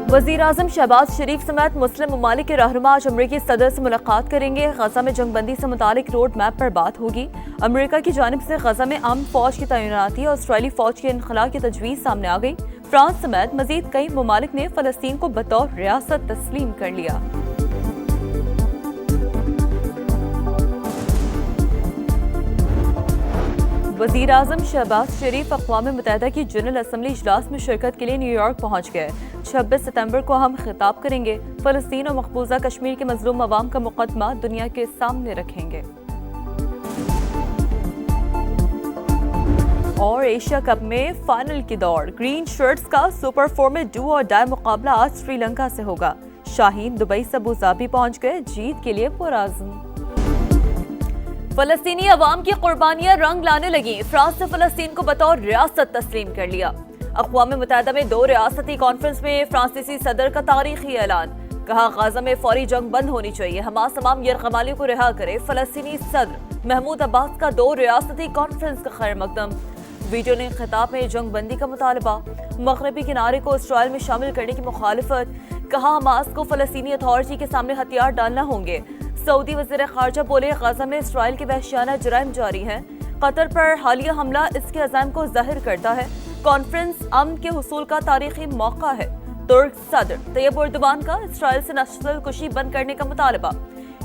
वज़ीर-ए-आज़म शहबाज शरीफ समेत मुस्लिम ममालिक के रहनुमा आज अमरीकी सदर से मुलाकात करेंगे। गजा में जंगबंदी से मुतालिक रोड मैप पर बात होगी। अमरीका की जानिब से गजा में अमन फौज की तैनाती और इसराइली फौज के इनखला की तजवीज़ सामने आ गई। फ्रांस समेत मजीद कई ममालिक ने फ़लस्तीन को बतौर रियासत तस्लीम कर लिया। वज़ीर-ए-आज़म शहबाज शरीफ अक़वाम मुत्तहिदा की जनरल असम्बली इजलास में शिरकत के लिए न्यूयॉर्क पहुँच गए। 26 सितंबर को हम खिताब करेंगे। फ़लस्तीन और मकबूजा कश्मीर के मजलूम अवाम का मुक़दमा दुनिया के सामने रखेंगे। और एशिया कप में फाइनल की दौड़, ग्रीन शर्ट्स का सुपर 4 में डू और डाई मुकाबला आज श्रीलंका से होगा। शाहीन दुबई से अबू धाबी पहुँच गए, जीत के लिए पुरअज़्म। फलस्तीनी अवाम की कुर्बानियां रंग लाने लगी। फ्रांस ने फलस्तीन को बतौर रियासत तस्लीम कर लिया। अक़वाम मुत्तहिदा में 2 रियासती कॉन्फ्रेंस में फ्रांसीसी सदर का तारीखी ऐलान। कहा गाजा में फौरी जंग बंद होनी चाहिए, हमास तमाम यरगमालियों को रिहा करे। फलस्तीनी सदर महमूद अब्बास का 2 रियासती कॉन्फ्रेंस का खैर मकदम। वीडियो ने खिताब में जंग बंदी का मुतालबा, मगरबी किनारे को इसराइल में शामिल करने की मुखालिफत। कहा हमास को फलस्तीनी अथॉरिटी के सामने हथियार डालना होंगे। सऊदी वज़ीर ख़ारजा बोले गजा में इसराइल के वहशियाना जुराइम जारी हैं। कतर पर हालिया हमला इसके अज़ाम को ज़ाहिर करता है। कॉन्फ्रेंस अमन के हुसूल का तारीखी मौका है। तुर्क सदर तैयब एर्दोगान का इसराइल से नस्ल कुशी बंद करने का मुतालबा।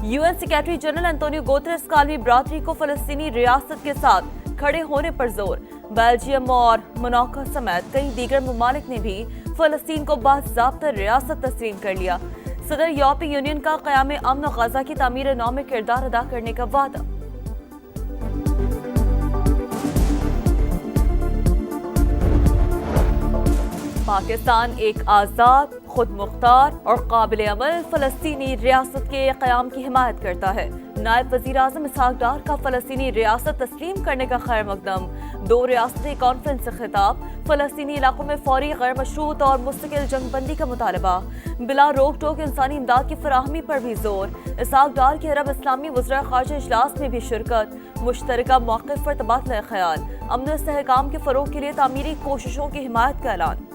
UN secretary general Antonio Guterres का आलमी बरादरी को फ़लस्तीनी रियासत के साथ खड़े होने पर जोर। बेल्जियम और मोनाको समेत कई दीगर ममालिक ने भी फ़लस्तीन को बाज़ाब्ता रियासत तस्लीम कर लिया। सदर यूरोपीय यूनियन का क़याम अमन और गजा की तामीर नौ में किरदार अदा करने का वादा। पाकिस्तान एक आज़ाद, खुद मुख्तार और काबिल अमल फ़लस्तीनी रियासत के क़याम की हिमायत करता है। नायब वज़ीर-ए-आज़म इसहाक डार का फ़लस्तीनी रियासत तस्लीम करने का खैर मकदम। 2 रियासती कॉन्फ्रेंस से खिताब। फ़लस्तीनी इलाकों में फौरी गैर मशरूत और मुस्तकिल जंगबंदी का मुतालबा। बिला रोक टोक इंसानी इमदाद की फराहमी पर भी जोर। इसहाक डार की अरब इस्लामी वज़ीर ख़ारजा इजलास में भी शिरकत। मुश्तरका मौक़िफ़ पर तबादला ख़याल। अमन और इस्तेहकाम के फ़रोग़ के लिए तामीरी कोशिशों की हिमायत का ऐलान।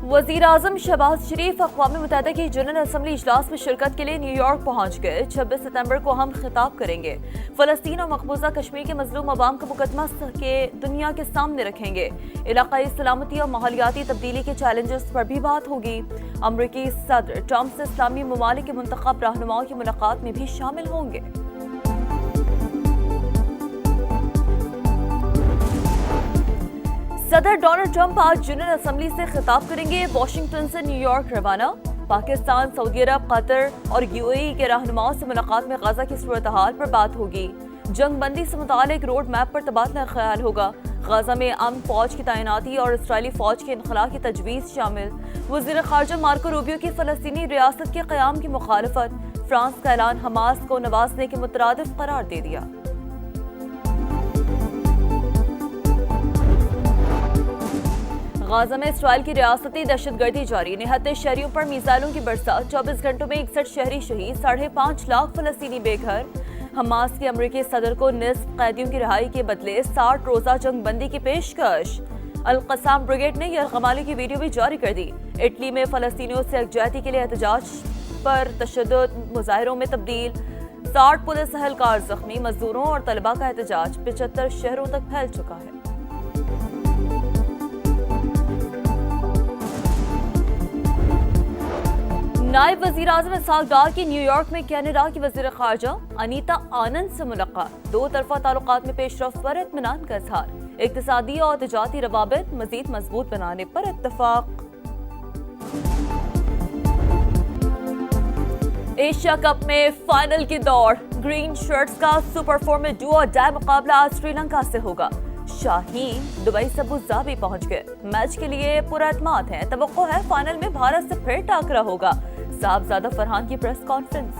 वज़ीर-ए-आज़म शहबाज शरीफ अक़वाम मुत्तहिदा की जनरल असम्बली इजलास में शिरकत के लिए न्यूयॉर्क पहुँच गए। 26 सितंबर को हम खिताब करेंगे। फ़लस्तीन और मकबूजा कश्मीर के मजलूम अवाम का मुक़दमा के दुनिया के सामने रखेंगे। इलाक़ाई सलामती और माहौलियाती तब्दीली के चैलेंजेस पर भी बात होगी। अमरीकी सदर ट्रंप से इस्लामी ममालिक के मुंतखब रहनुमाओं की मुलाकात में भी शामिल होंगे। सदर डोनाल्ड ट्रंप आज जनरल असम्बली से खिताब करेंगे। वाशिंगटन से न्यूयॉर्क रवाना। पाकिस्तान, सऊदी अरब, कतर और UAE के रहनुमाओं से मुलाकात में गजा की सूरत हाल पर बात होगी। जंग बंदी से मुतालिक रोड मैप पर तबादला ख्याल होगा। गजा में अमन फौज की तैनाती और इसराइली फौज के इनखला की तजवीज़ शामिल। वज़ीर ख़ारजा मार्को रूबियो की फ़लस्तीनी रियासत के क़याम की मुखालफत। फ्रांस का ऐलान हमास को नवाजने के मुतरादिफ करार दे दिया। गाजा में इसराइल की रियासती दहशतगर्दी जारी। निहत्ते शहरियों पर मिसाइलों की बरसात। 24 घंटों में 61 शहरी शहीद, 5.5 लाख फलस्तीनी बेघर। हमास के अमरीकी सदर को निस्फ कैदियों की रिहाई के बदले 60 रोजा जंग बंदी की पेशकश। अल-क़स्साम ब्रिगेड ने यरगमाली की वीडियो भी जारी कर दी। इटली में फलस्तीनियों से यकजहती के लिए एहतजाज पर तशद्दुद मुजाहिरों में तब्दील। 60 पुलिस एहलकार जख्मी। मजदूरों और तलबा का एहतजाज 75 शहरों तक फैल चुका है। नायब वज़ीर-ए-आज़म इसहाक डार की न्यूयॉर्क में कनाडा की वज़ीर ख़ारजा अनीता आनंद से मुलाकात। 2 तरफ़ा ताल्लुकात में पेशरफ़्त पर इत्मीनान का इज़हार। इक़्तिसादी और तिजारती रवाबित मज़ीद मजबूत बनाने पर इत्तफ़ाक़। एशिया कप में फाइनल की दौड़, ग्रीन शर्ट्स का सुपर 4 में डू और डाई मुकाबला आज श्रीलंका से होगा। शाहीन दुबई से अबू धाबी पहुंच गए। मैच के लिए पूरा एतमाद है। तवक्को है फाइनल में भारत से फिर टाकरा होगा। साहबजादा फरहान की प्रेस कॉन्फ्रेंस।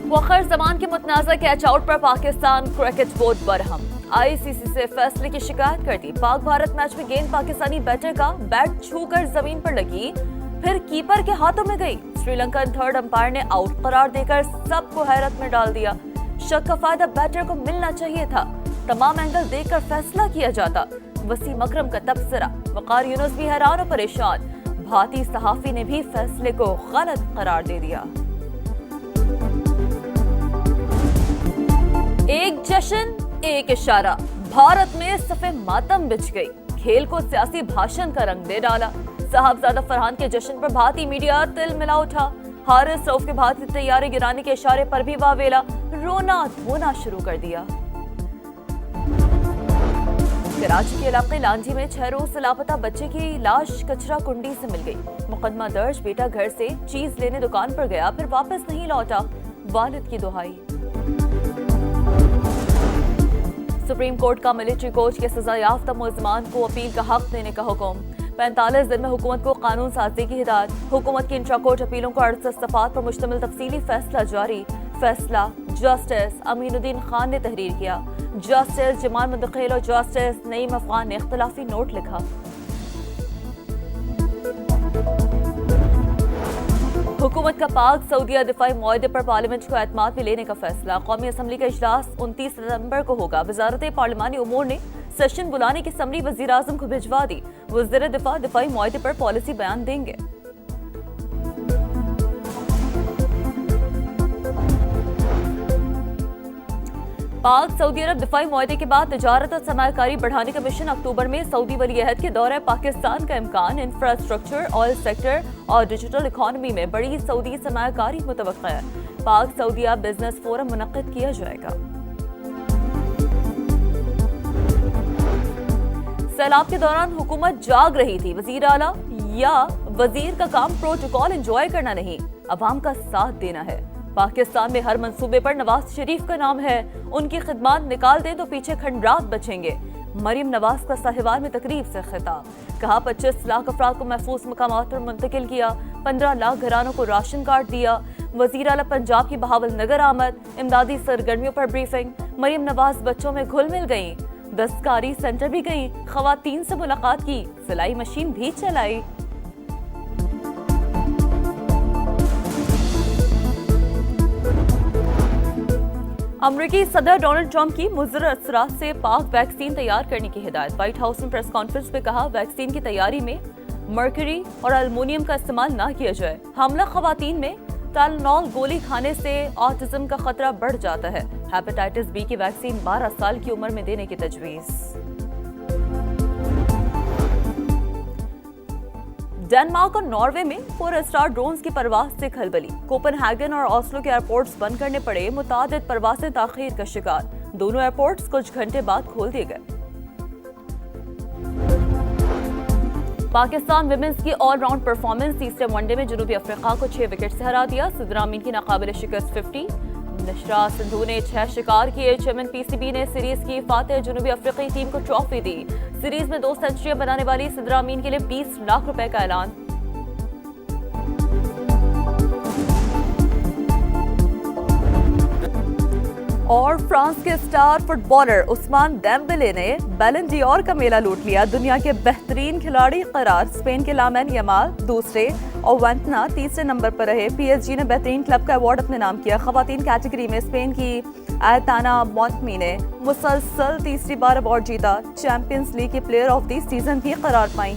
वक़र ज़मान के मुतनाज़ा कैच आउट पर Pakistan cricket board Barham. ICC से फैसले की शिकायत कर दी। पाक भारत मैच में गेंद पाकिस्तानी बैटर का बैट छूकर जमीन पर लगी, फिर कीपर के हाथों में गई। श्रीलंकन थर्ड अंपायर ने आउट करार देकर सबको हैरत में डाल दिया। शक का फायदा बैटर को मिलना चाहिए था। तमाम एंगल देखकर फैसला किया जाता। वसीम अकरम का तबसरा, वकार यूनुस भी हैरान और परेशान। भारतीय सहाफी ने भी फैसले को गलत करार दे दिया। एक जश्न एक इशारा, भारत में सफ़े मातम बिछ गई। खेल को सियासी भाषण का रंग दे डाला। साहबजादा फरहान के जश्न पर भारतीय मीडिया तिल मिला उठा। हारिस रऊफ के भारतीय तैयारी गिराने के इशारे पर भी वावेला रोना धोना शुरू कर दिया। कराची के इलाके लांजी में 6 रोज से लापता बच्चे की लाश कचरा कुंडी से मिल गई। मुकदमा दर्ज, बेटा घर से चीज लेने दुकान पर गया, फिर वापस नहीं लौटा, वालिद की दुहाई। सुप्रीम कोर्ट का मिलिट्री कोच के सजा याफ्ता मुलजमान को अपील का हक देने का हुक्म। 45 दिन में हुकूमत को कानून साजी की हिदायत। हुकूमत की इंट्रा कोर्ट अपीलों को 68 सफ़ात पर मुश्तमिल तफसीली फैसला जारी। फैसला जस्टिस अमीनुद्दीन खान ने तहरीर किया। जस्टिस जमाल मुंतकिल और जस्टिस नईम अफगान ने इख्तिलाफी नोट लिखा। हुकूमत का पाक सऊदीया दिफाई मुआहदे पर पार्लियामेंट को एतमाद में लेने का फैसला। कौमी असम्बली का इजलास 29 सितंबर को होगा। वजारत पार्लिमानी उमूर ने सेशन बुलाने की समरी वजीर आजम को भिजवा दी। वज़ीर दिफा दिफाई मुआहदे पर पॉलिसी बयान देंगे। पाक सऊदी अरब दिफाई मुआहदे के बाद तजारत और सरमायाकारी बढ़ाने का मिशन। अक्टूबर में सऊदी वली अहद के दौरे पाकिस्तान का इम्कान। इंफ्रास्ट्रक्चर, ऑयल सेक्टर और डिजिटल इकॉनमी में बड़ी सऊदी सरमायाकारी मुतवक्का है। पाक सऊदीया बिजनेस फोरम मुनक्किद किया जाएगा। सैलाब के दौरान हुकूमत जाग रही थी। वजीर आला या वजीर का काम प्रोटोकॉल एंजॉय करना नहीं, अवाम का साथ देना है। पाकिस्तान में हर मंसूबे पर नवाज शरीफ का नाम है। उनकी खिदमत निकाल दें तो पीछे खंडरात बचेंगे। मरियम नवाज का साहिवाल में तकरीब से खिताब। कहा 25 लाख अफराद को महफूज मकामात पर मुंतकिल किया। 15 लाख घरानों को राशन कार्ड दिया। वजीर आला पंजाब की बहावल नगर आमद। इमदादी सरगर्मियों पर ब्रीफिंग। मरियम नवाज बच्चों में घुल मिल गई। दस्तकारी सेंटर भी गई। खवातीन से मुलाकात की। सिलाई मशीन भी चलाई। अमरीकी सदर डोनाल्ड ट्रंप की मुज़र असरात से पाक वैक्सीन तैयार करने की हिदायत। व्हाइट हाउस ने प्रेस कॉन्फ्रेंस में कहा वैक्सीन की तैयारी में मर्करी और एल्युमिनियम का इस्तेमाल न किया जाए। हमला खवातीन में टाइलेनॉल गोली खाने से ऑटिज्म का खतरा बढ़ जाता है। हेपेटाइटिस बी की वैक्सीन 12 साल की उम्र में देने की तजवीज़। डेनमार्क और नॉर्वे में 4 स्टार ड्रोन्स की परवाज से खलबली। कोपेनहेगन और ऑस्लो के एयरपोर्ट्स बंद करने पड़े। मुतादिद परवाजें ताखीर का शिकार। दोनों एयरपोर्ट्स कुछ घंटे बाद खोल दिए गए। पाकिस्तान विमेंस की ऑलराउंड परफॉर्मेंस। तीसरे वनडे में जनूबी अफ्रीका को 6 विकेट से हरा दिया। सिद्रा अमीन की नाकाबिल शिकस्त 50। निशरा सिंधु ने 6 शिकार किए। चेयरमैन पीसीबी ने सीरीज की फातेह जनूबी अफ्रीकी टीम को ट्रॉफी दी। सीरीज में 2 सेंचुरियां बनाने वाली सिद्रा अमीन के लिए 20 लाख रुपए का ऐलान। और फ्रांस के स्टार फुटबॉलर उस्मान डेम्बेले ने बैलन डियोर का मेला लूट लिया। दुनिया के बेहतरीन खिलाड़ी करार। स्पेन के लामिन यमाल दूसरे और वेंटना तीसरे नंबर पर रहे। पीएसजी ने बेहतरीन क्लब का अवार्ड अपने नाम किया। खवातीन कैटेगरी में स्पेन की आयताना मोंटमी ने मुसलसल तीसरी बार अवार्ड जीता। चैंपियंस लीग की प्लेयर ऑफ द सीजन भी करार पाई।